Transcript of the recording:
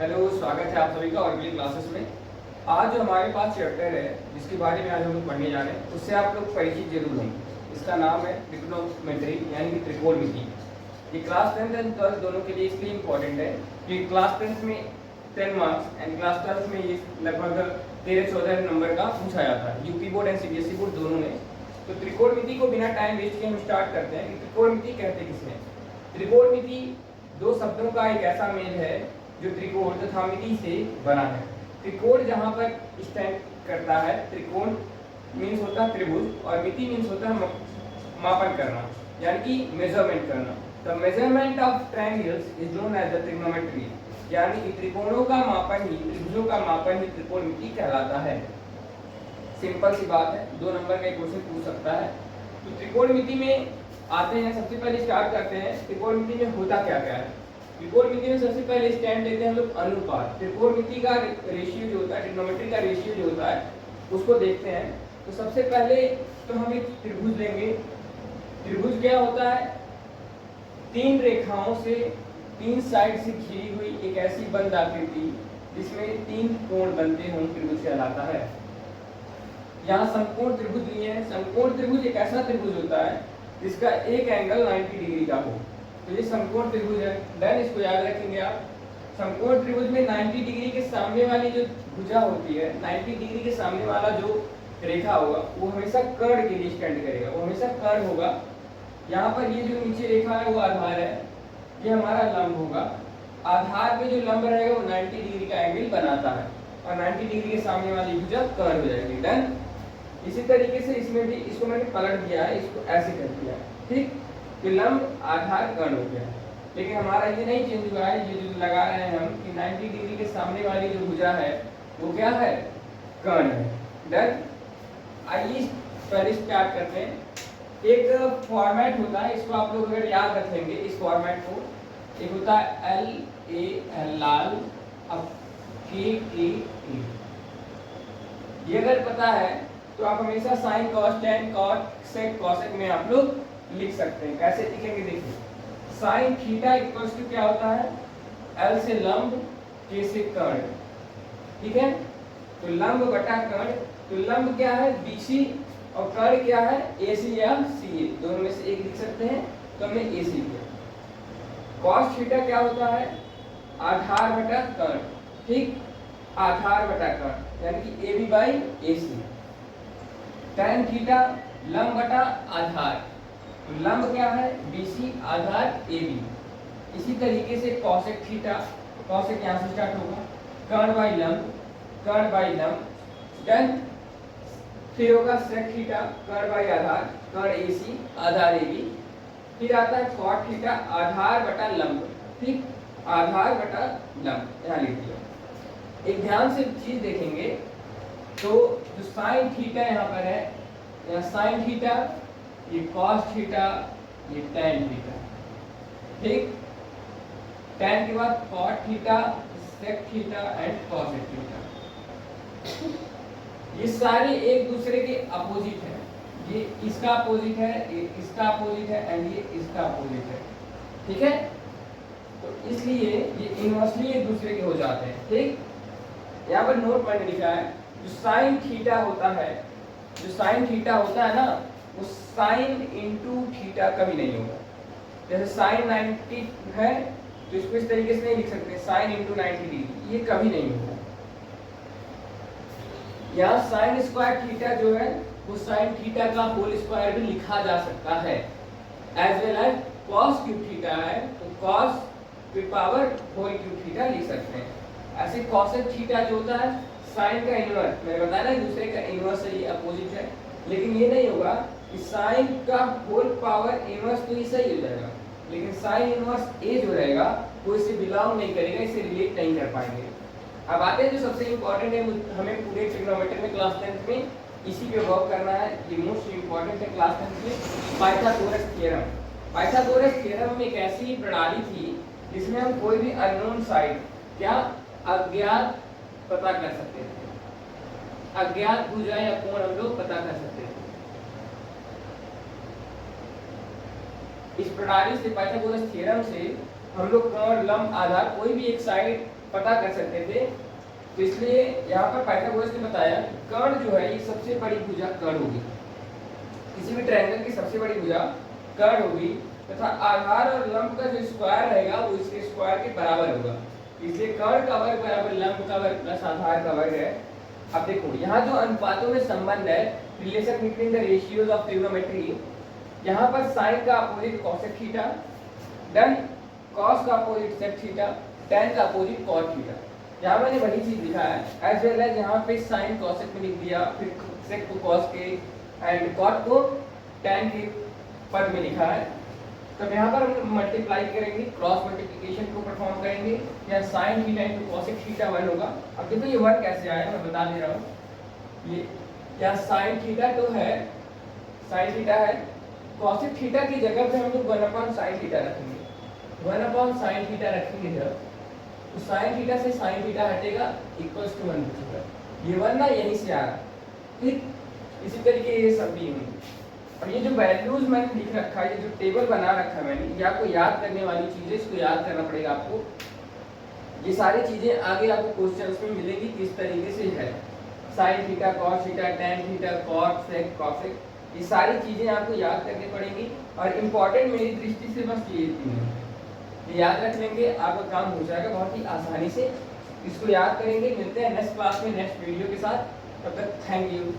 Hello, स्वागत है आप सभी का ऑर्गेनिक क्लासेस में। आज जो हमारे पास चैप्टर है जिसके बारे में आज हम लोग पढ़ने जा रहे हैं उससे आप लोग परिचित जरूर होंगे। इसका नाम है ट्रिग्नोमेट्री यानी कि त्रिकोणमिति। ये क्लास 10th एंड 12th दोनों के लिए इसलिए इम्पोर्टेंट है कि क्लास 10th में 10 मार्क्स एंड क्लास 12th में ये लगभग 13-14 नंबर का पूछा जाता है, UP board and CBSE board दोनों में। तो त्रिकोणमिति को बिना टाइम वेस्ट किए हम स्टार्ट करते हैं कि त्रिकोणमिति कहते किसे। त्रिकोणमिति दो शब्दों का एक ऐसा मेल है जो त्रिकोण तथा मिति से बना है। त्रिकोण जहाँ पर स्टैंड करता है, त्रिकोण मीन्स होता है त्रिभुज और मिति मीन्स होता है मापन करना यानी कि मेजरमेंट करना। The measurement of triangles is known as the trigonometry, यानी कि त्रिकोणों का मापन ही, त्रिभुजों का मापन ही त्रिकोणमिति कहलाता है। सिंपल सी बात है, 2 नंबर का क्वेश्चन पूछ सकता है। तो त्रिकोणमिति में आते हैं, सबसे पहले स्टार्ट करते हैं त्रिकोणमिति में होता क्या क्या है। त्रिकोणमिति में सबसे पहले स्टैंड लेते हैं हम लोग अनुपात। त्रिकोणमिति का रेशियो जो होता है, ट्रिग्नोमेट्री का रेशियो जो होता है उसको देखते हैं। तो सबसे पहले तो हम एक त्रिभुज लेंगे। त्रिभुज क्या होता है? 3 रेखाओं से 3 साइड से घिरी हुई एक ऐसी बंद आकृति जिसमें 3 कोण बनते हों, त्रिभुज कहलाता है। यहाँ समकोण त्रिभुज लिए हैं। समकोण त्रिभुज एक ऐसा त्रिभुज होता है जिसका एक एंगल 90 डिग्री का हो, तो ये समकोण त्रिभुज है। देन इसको याद रखेंगे आप। समकोण त्रिभुज में 90 डिग्री के सामने वाली जो भुजा होती है, 90 डिग्री के सामने वाला जो रेखा होगा वो हमेशा कर्ण के लिए स्टैंड करेगा, वो हमेशा कर्ण होगा। यहाँ पर ये जो नीचे रेखा है वो आधार है, ये हमारा लंब होगा। आधार पे जो लंब रहेगा वो 90 डिग्री का एंगल बनाता है और 90 डिग्री के सामने वाली भुजा कर्ण हो जाएगी। डन। इसी तरीके से इसमें भी, इसको मैंने पलट दिया है, इसको ऐसे कर दिया, ठीक। तो लंब आधार कर्ण हो गया। लेकिन हमारा ये नहीं चेंज हुआ है, ये जो लगा रहे हैं हम कि 90 डिग्री के सामने वाली जो भुजा है वो क्या है? कर्ण है। डन। आइए पहले स्टार्ट करते हैं। एक फॉर्मेट होता है, इसको आप लोग अगर याद रखेंगे इस फॉर्मेट को, एक होता है LAL लाल, अब KA। ये अगर पता है तो आप हमेशा sign, cos, ten, cot, sec, cosec में आप लोग लिख सकते हैं। कैसे लिखेंगे देखिए। साइन थीटा इक्वल्स टू क्या होता है? L से लंब, K से कर्ण, ठीक है। तो लंब बटा कर्ण, तो लंब क्या है? BC और कर्ण क्या है? AC या CA, दोनों में से एक लिख सकते हैं, तो हमने AC लिया। कॉस थीटा क्या होता है? आधार बटा कर्ण, ठीक, आधार बटा कर्ण यानी कि AB by AC। tan theta लंब बटा आधार, तो लंब क्या है? BC, आधार AB। इसी तरीके से cosec थीटा, cosec यहाँ से स्टार्ट होगा, कर्ण बाई लंब, कर्ण बाई लंब। डन। फिर होगा sec थीटा, कर्ण बाई आधार, कर्ण AC, आधार AB। फिर आता है cot थीटा, आधार बटा लंब, ठीक, आधार बटा लंब, यहाँ लिख दिया। एक ध्यान से चीज देखेंगे तो जो साइन थीटा यहाँ पर है, यहाँ साइन थीटा, ये कॉस थीटा, ये टेन थीटा, ठीक। टेन के बाद cot theta, sec theta and cosec theta. ये सारे एक दूसरे के अपोजिट है। ये इसका अपोजिट है, ये इसका अपोजिट है एंड ये इसका अपोजिट है, ठीक है। तो इसलिए ये इनवर्सली एक दूसरे के हो जाते हैं, ठीक। यहाँ पर नोट पॉइंट लिखा है, जो साइन थीटा होता है, जो साइन थीटा होता है ना, वो साइन इंटू थीटा कभी नहीं होगा। जैसे साइन 90 है तो इसको इस तरीके से नहीं लिख सकते, साइन इंटू 90 डिग्री, ये कभी नहीं होगा। यहाँ साइन स्क्वायर थीटा जो है वो साइन थीटा का होल स्क्वायर भी लिखा जा सकता है। As well as cos cube theta है तो कॉस की पावर होल क्यूब थीटा लिख सकते हैं। ऐसे कॉसेक थीटा जो होता है साइन का इनवर्स, मैंने बताया ना दूसरे का इनवर्स है, ये अपोजिट है। लेकिन ये नहीं होगा कि साइन का होल पावर इनवर्स तो ऐसा ही हो जाएगा, लेकिन साइन इनवर्स ए जो रहेगा वो इससे बिलोंग नहीं करेगा, इससे रिलेट नहीं कर पाएंगे। अब आते हैं जो सबसे इंपॉर्टेंट है, हमें पूरे ट्रिग्नोमेट्री में क्लास 10th में इसी पे वर्क करना है। ये मोस्ट इंपॉर्टेंट है क्लास 10th में, पाइथागोरस थ्योरम। पाइथागोरस थ्योरम में एक ऐसी प्रणाली थी जिसमें हम कोई भी अननोन साइड, क्या अज्ञात, पता कर सकते थे। अज्ञात भुजा या कोण हम लोग पता कर सकते थे। इस प्रणाली से, पाइथागोरस थ्योरम से हम लोग कर्ण, लंब, आधार कोई भी एक साइड पता कर सकते थे। तो इसलिए यहाँ पर पाइथागोरस ने बताया कि कर्ण जो है ये सबसे बड़ी भुजा कर्ण होगी, किसी भी ट्रायंगल की सबसे बड़ी भुजा कर्ण होगी, तथा आधार और लंब का जो स्क्वायर रहेगा वो इसके स्क्वायर के बराबर होगा। इसलिए कर्ण का वर्ग बराबर लंब का वर्ग प्लस आधार का वर्ग है। अब देखो यहाँ जो अनुपातों में संबंध है, relation between the ratios of trigonometry, यहाँ पर साइन का opposite cosec theta, done, cos का अपोजिट सेक थीटा, tan का अपोजिट कॉट थीटा। यहाँ मैंने वही चीज लिखा है एज वेल एज यहाँ पे साइन कोसेक में लिख दिया, फिर सेक को कॉस के एंड कॉट को tan के पद में लिखा है। तो यहाँ पर हम मल्टीप्लाई करेंगे, क्रॉस मल्टीप्लिकेशन को परफॉर्म करेंगे, या sine theta into cosec theta 1 होगा। अब देखो ये 1 कैसे आया मैं बता दे रहा हूँ। ये क्या साइन थीटा तो है, साइन थीटा है, कोसेक थीटा की जगह पे हम लोग 1/sin थीटा रखेंगे, 1/sin थीटा रखेंगे जब, तो साइन थीटा से साइन थीटा हटेगा इक्वल्स टू 1 बचेगा। ये 1 ना यहीं से आ रहा है, ठीक। इसी तरीके ये सब भी होंगे। और ये जो वैल्यूज मैंने लिख रखा है, ये जो टेबल बना रखा है मैंने, ये आपको याद करने वाली चीज़ है, इसको याद करना पड़ेगा आपको। ये सारी चीज़ें आगे आपको क्वेश्चंस में मिलेंगी किस तरीके से है, sine theta, cos theta, tan theta, cot, sec, cosec, ये सारी चीज़ें आपको याद करनी पड़ेंगी। और इम्पॉर्टेंट मेरी दृष्टि से बस ये तीन है, ये याद रख लेंगे, आपका काम हो जाएगा बहुत ही आसानी से। इसको याद करेंगे। मिलते हैं नेक्स्ट क्लास में नेक्स्ट वीडियो के साथ, तब तक थैंक यू।